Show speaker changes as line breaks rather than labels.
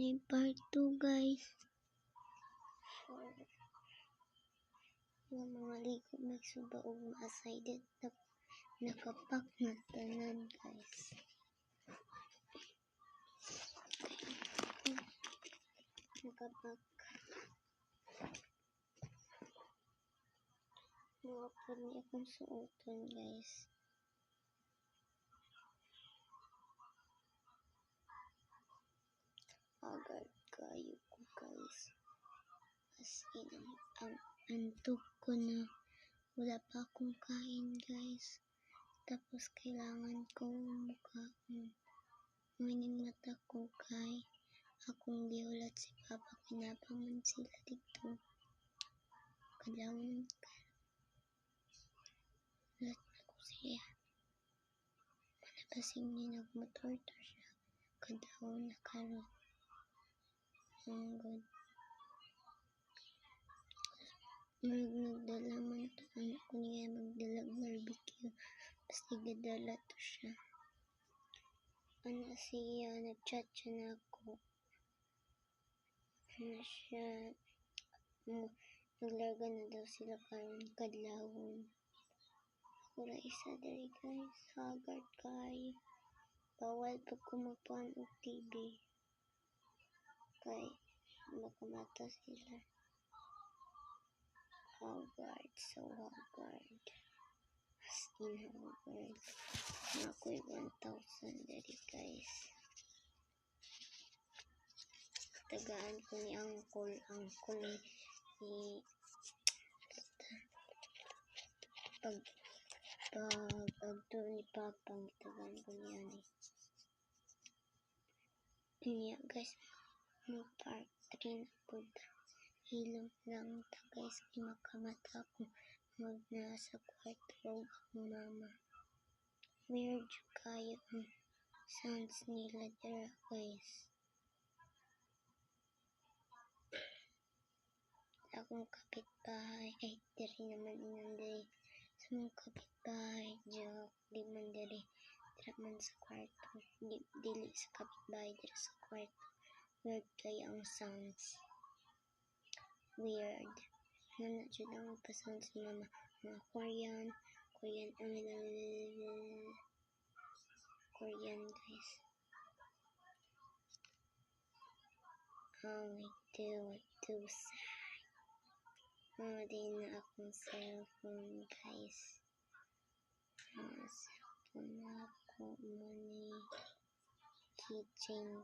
yung part 2 guys. For yung mga ligo magsuba o ma-sided na nakapak na tanan guys. Nakapak. Mukapod niya akong suoton guys. Agad kayo ko guys. As in, ang antok ko na. Wala pa akong kain guys. Tapos kailangan ko mukhaon. Ngayon mata ko kay akong giulat si Papa. Kinapaman sila dito. Kadawon ulat ako siya. Manapasing niya nagmotor to siya. Kadawon na karon. Ang good. Nagdala man to. Ano ko niya magdalag barbecue. Basta gadala to siya. Ano siya, nag-chat siya na ako. Ano siya, naglarga na daw sila karon kadlawon. Wala isa dali guys, haggard kayo. Bawal pag kumapuan og TV. Kay makamata sila. Haggard, so haggard. As in haggard. Ako'y 1,000 dali guys. Tagaan ko ni Angkol ni pag ni Papang tagaan ko niya ni. Niya guys, no part 3 na po. Hilom lang ta guys, kay makamata ko mag nasa kwarto ang mama. Weird kayo ang sounds nila dira guys. Akong kapitbahay, ay diri naman inanday. Sa mong kapitbahay, joke, di man diri. Dira man sa kwarto. Dili sa kapitbahay, dira sa kwarto. Weird kayo ang sounds. Weird. Nana dyan ang pa-sounds ni mama. Mga Korean guys. Oh, wait do din na akong cellphone guys. Cellphone na ako mo ni keychain